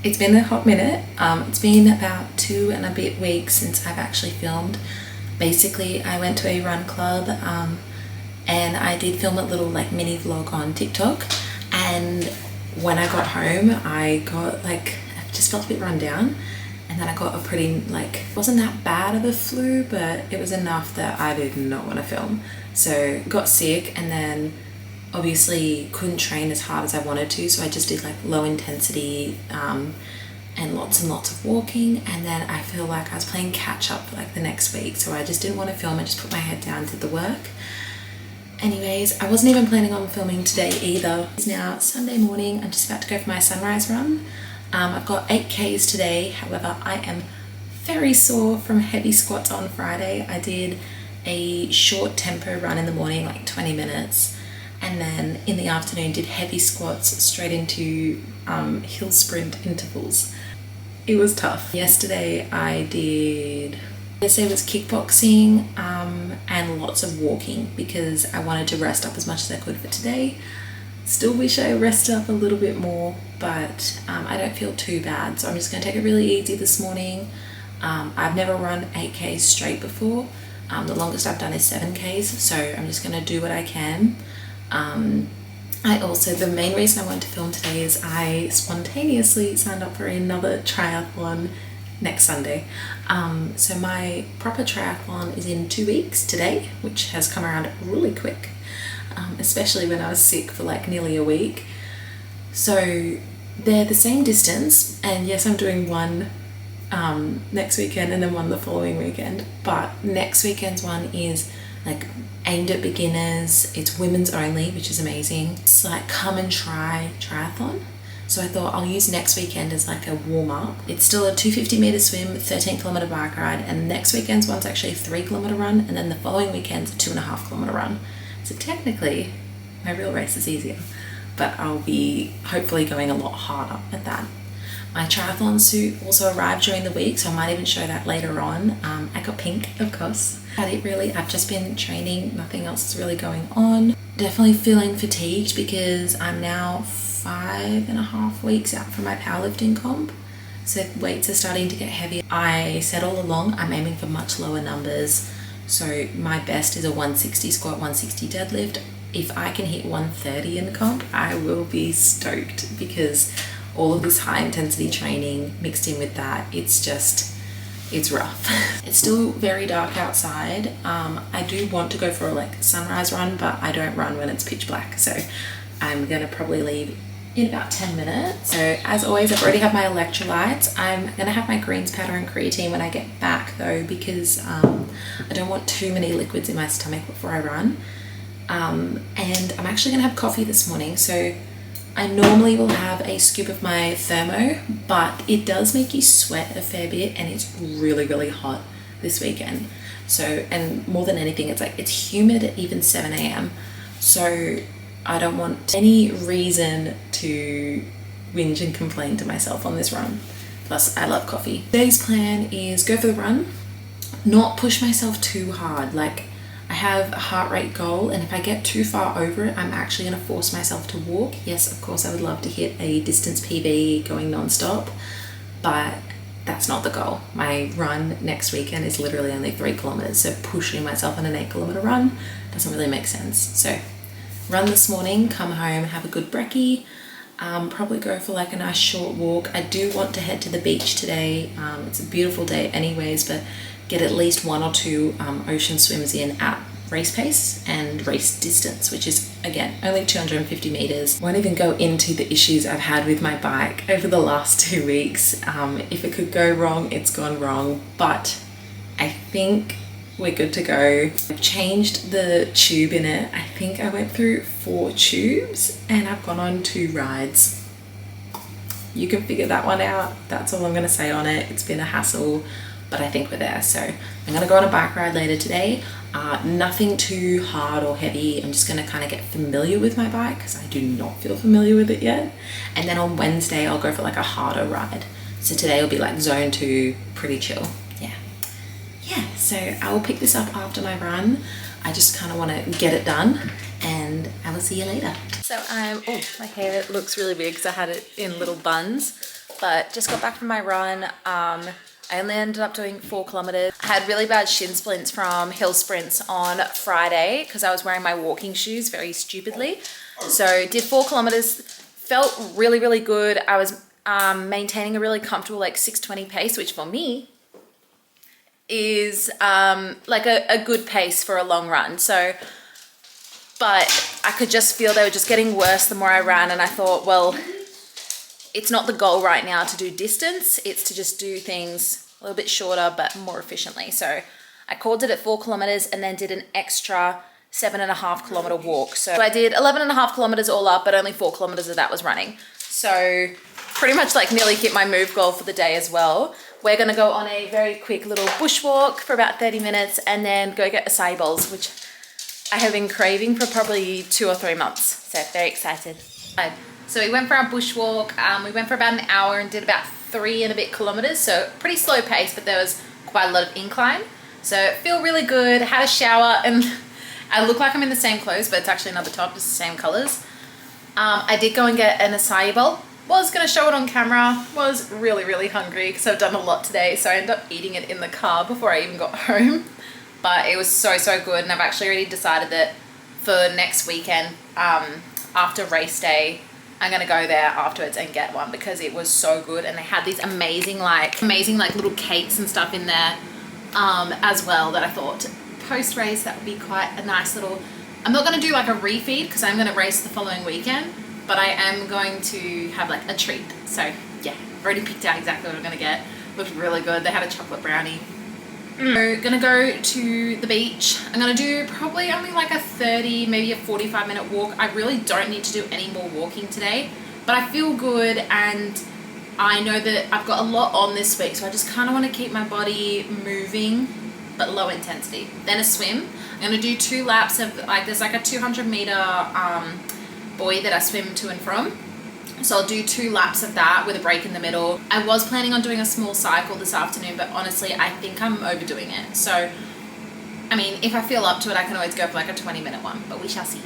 It's been a hot minute. It's been about 2 and a bit weeks since I've actually filmed. Basically, I went to a run club and I did film a little like mini vlog on TikTok, and when I got home I got like, I just felt a bit run down, and then I got a pretty like, wasn't that bad of a flu, but it was enough that I did not want to film. So got sick, and then obviously couldn't train as hard as I wanted to, so I just did like low intensity and lots of walking, and then I feel like I was playing catch up for like the next week, so I just didn't want to film. I just put my head down, did the work. Anyways, I wasn't even planning on filming today either. It's now Sunday morning. I'm just about to go for my sunrise run. I've got 8Ks today. However, I am very sore from heavy squats on Friday. I did a short tempo run in the morning, like 20 minutes, and then in the afternoon did heavy squats straight into hill sprint intervals. It was tough. Yesterday was kickboxing and lots of walking because I wanted to rest up as much as I could for today. Still wish I rested up a little bit more, but I don't feel too bad, so I'm just going to take it really easy this morning. I've never run 8Ks straight before. The longest I've done is 7Ks, so I'm just going to do what I can. The main reason I wanted to film today is I spontaneously signed up for another triathlon next Sunday. So my proper triathlon is in 2 weeks today, which has come around really quick, especially when I was sick for like nearly a week. So they're the same distance, and yes, I'm doing one next weekend and then one the following weekend, but next weekend's one is like aimed at beginners. It's women's only, which is amazing. It's like come and try triathlon. So I thought I'll use next weekend as like a warm-up. It's still a 250 meter swim, 13-kilometer bike ride, and next weekend's one's actually a 3-kilometer run, and then the following weekend's a 2.5-kilometer run. So technically my real race is easier, but I'll be hopefully going a lot harder at that. My triathlon suit also arrived during the week, so I might even show that later on. I got pink, of course. But I've just been training, nothing else is really going on. Definitely feeling fatigued because I'm now 5.5 weeks out from my powerlifting comp, so weights are starting to get heavy. I said all along I'm aiming for much lower numbers, so my best is a 160 squat, 160 deadlift. If I can hit 130 in the comp, I will be stoked, because all of this high intensity training mixed in with that, it's rough. It's still very dark outside. I do want to go for a like sunrise run, but I don't run when it's pitch black, so I'm gonna probably leave in about 10 minutes. So as always, I've already had my electrolytes. I'm gonna have my greens powder and creatine when I get back though, because I don't want too many liquids in my stomach before I run. And I'm actually gonna have coffee this morning. So I normally will have a scoop of my thermo, but it does make you sweat a fair bit, and it's really, really hot this weekend. So, and more than anything, it's humid at even 7 a.m. So I don't want any reason to whinge and complain to myself on this run. Plus, I love coffee. Today's plan is go for the run, not push myself too hard. Like, I have a heart rate goal, and if I get too far over it, I'm actually going to force myself to walk. Yes, of course, I would love to hit a distance PB going non-stop, but that's not the goal. My run next weekend is literally only 3 kilometers, so pushing myself on an 8-kilometer run doesn't really make sense. So run this morning, come home, have a good brekkie, probably go for like a nice short walk. I do want to head to the beach today. It's a beautiful day anyways, but get at least 1 or 2 ocean swims in at race pace and race distance, which is again only 250 meters. Won't even go into the issues I've had with my bike over the last 2 weeks. If it could go wrong, it's gone wrong, but I think we're good to go. I've changed the tube in it. I think I went through 4 tubes and I've gone on 2 rides. You can figure that one out. That's all I'm gonna say on it. It's been a hassle, but I think we're there. So I'm gonna go on a bike ride later today. Nothing too hard or heavy. I'm just gonna kind of get familiar with my bike because I do not feel familiar with it yet. And then on Wednesday, I'll go for like a harder ride. So today will be like zone 2, pretty chill. Yeah, so I will pick this up after my run. I just kind of want to get it done, and I will see you later. So my hair looks really weird because I had it in little buns, but just got back from my run. I only ended up doing 4 kilometers. I had really bad shin splints from hill sprints on Friday because I was wearing my walking shoes very stupidly. So did 4 kilometers, felt really, really good. I was maintaining a really comfortable like 6:20 pace, which for me is like a good pace for a long run. So, but I could just feel they were just getting worse the more I ran, and I thought, well, it's not the goal right now to do distance, it's to just do things a little bit shorter but more efficiently. So I called it at 4 kilometers and then did an extra 7.5 kilometer walk. So I did 11.5 kilometers all up, but only 4 kilometers of that was running. So pretty much like nearly hit my move goal for the day as well. We're gonna go on a very quick little bushwalk for about 30 minutes and then go get acai bowls, which I have been craving for probably 2 or 3 months. So very excited. So we went for our bushwalk. We went for about an hour and did about 3 and a bit kilometers. So pretty slow pace, but there was quite a lot of incline. So feel really good, had a shower, and I look like I'm in the same clothes, but it's actually another top, it's the same colors. I did go and get an acai bowl. Was gonna show it on camera, was really, really hungry because I've done a lot today. So I ended up eating it in the car before I even got home. But it was so, so good. And I've actually already decided that for next weekend, after race day, I'm gonna go there afterwards and get one because it was so good. And they had these amazing like little cakes and stuff in there as well that I thought post race that would be quite a nice little, I'm not gonna do like a refeed because I'm gonna race the following weekend, but I am going to have like a treat. So yeah, I've already picked out exactly what I'm gonna get. Looked really good. They had a chocolate brownie. We're gonna go to the beach. I'm gonna do probably only like a 30, maybe a 45-minute walk. I really don't need to do any more walking today, but I feel good and I know that I've got a lot on this week, so I just kind of want to keep my body moving, but low intensity. Then a swim. I'm gonna do 2 laps of like, there's like a 200-meter buoy that I swim to and from. So I'll do 2 laps of that with a break in the middle. I was planning on doing a small cycle this afternoon, but honestly, I think I'm overdoing it. So, I mean, if I feel up to it, I can always go for like a 20-minute one, but we shall see.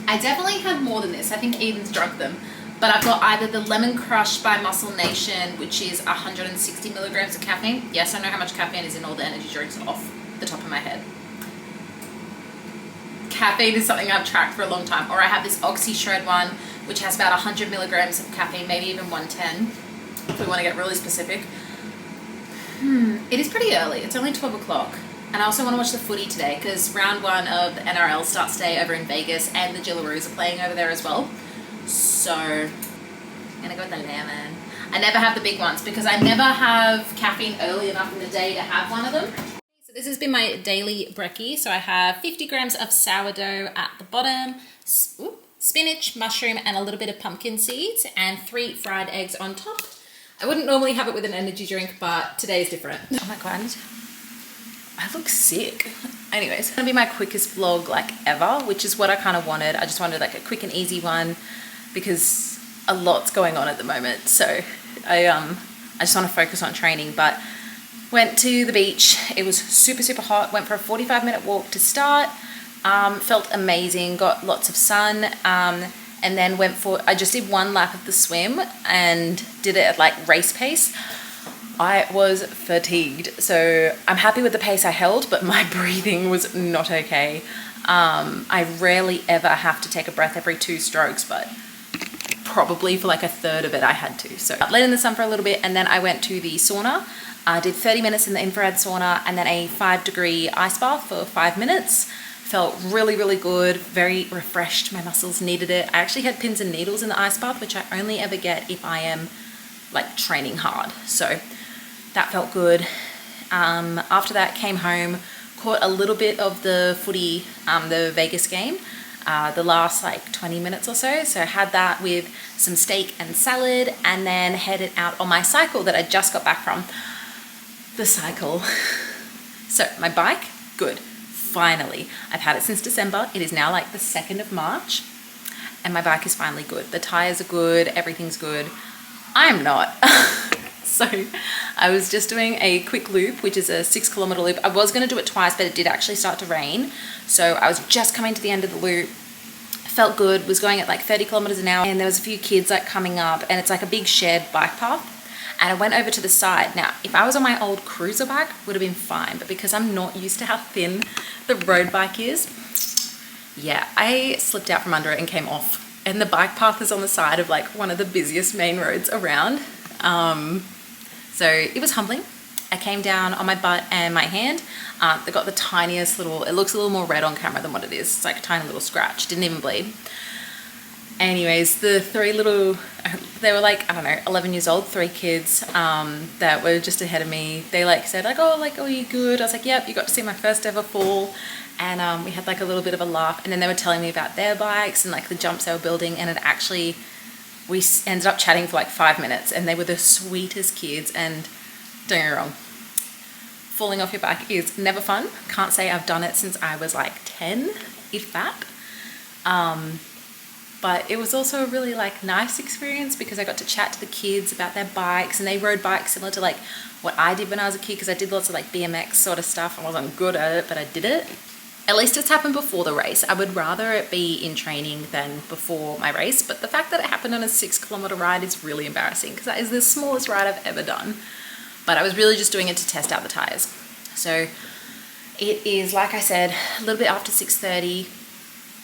I definitely had more than this. I think Eden's drunk them. But I've got either the Lemon Crush by Muscle Nation, which is 160 milligrams of caffeine. Yes, I know how much caffeine is in all the energy drinks off the top of my head. Caffeine is something I've tracked for a long time. Or I have this Oxy Shred one, which has about 100 milligrams of caffeine, maybe even 110, if we want to get really specific. It is pretty early. It's only 12 o'clock. And I also want to watch the footy today because round 1 of the NRL starts today over in Vegas and the Gillaroos are playing over there as well. So I'm going to go with the lemon. I never have the big ones because I never have caffeine early enough in the day to have one of them. So this has been my daily brekkie. So I have 50 grams of sourdough at the bottom, spinach, mushroom, and a little bit of pumpkin seeds, and 3 fried eggs on top. I wouldn't normally have it with an energy drink, but today is different. Oh my god, I look sick. Anyways, it's gonna be my quickest vlog like ever, which is what I kind of wanted. I just wanted like a quick and easy one because a lot's going on at the moment. So I just want to focus on training, but went to the beach. It was super, super hot. Went for a 45-minute walk to start. Felt amazing, got lots of sun, and then I just did 1 lap of the swim and did it at like race pace. I was fatigued, so I'm happy with the pace I held, but my breathing was not okay. I rarely ever have to take a breath every 2 strokes, but probably for like a third of it I had to. So I laid in the sun for a little bit and then I went to the sauna. I did 30 minutes in the infrared sauna and then a 5-degree ice bath for 5 minutes. Felt really, really good, very refreshed. My muscles needed it. I actually had pins and needles in the ice bath, which I only ever get if I am like training hard. So that felt good. After that, came home, caught a little bit of the footy, the Vegas game, the last like 20 minutes or so. So I had that with some steak and salad and then headed out on my cycle that I just got back from. The cycle. So my bike, good. Finally, I've had it since December. It is now like the 2nd of March and my bike is finally good. The tires are good, everything's good. I'm not. So I was just doing a quick loop, which is a 6-kilometer loop. I was going to do it twice, but it did actually start to rain. So I was just coming to the end of the loop. Felt good, was going at like 30 kilometers an hour and there was a few kids like coming up and it's like a big shared bike path. and I went over to the side. Now, if I was on my old cruiser bike, would have been fine, but because I'm not used to how thin the road bike is, yeah, I slipped out from under it and came off. And the bike path is on the side of like one of the busiest main roads around. So it was humbling. I came down on my butt and my hand. They got the tiniest little, it looks a little more red on camera than what it is. It's like a tiny little scratch, didn't even bleed. Anyways, the three little, they were like, I don't know, 11 years old, 3 kids that were just ahead of me. They like said like, oh, you good? I was like, yep, you got to see my first ever fall. And we had like a little bit of a laugh. And then they were telling me about their bikes and like the jumps they were building. And it actually, we ended up chatting for like 5 minutes, and they were the sweetest kids. And don't get me wrong, falling off your bike is never fun. Can't say I've done it since I was like 10, if that. But it was also a really like nice experience because I got to chat to the kids about their bikes, and they rode bikes similar to like what I did when I was a kid, because I did lots of like BMX sort of stuff. I wasn't good at it, but I did it. At least it's happened before the race. I would rather it be in training than before my race, but the fact that it happened on a 6-kilometer ride is really embarrassing because that is the smallest ride I've ever done. But I was really just doing it to test out the tires. So it is, like I said, a little bit after 6:30.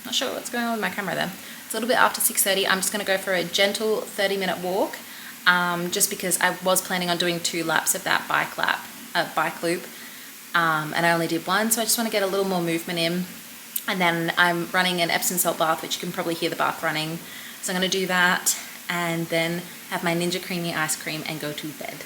Not sure what's going on with my camera there. It's a little bit after 6:30. I'm just going to go for a gentle 30-minute walk, just because I was planning on doing 2 laps of that bike loop, and I only did 1, so I just want to get a little more movement in. And then I'm running an Epsom salt bath, which you can probably hear the bath running. So I'm going to do that, and then have my Ninja Creamy ice cream and go to bed.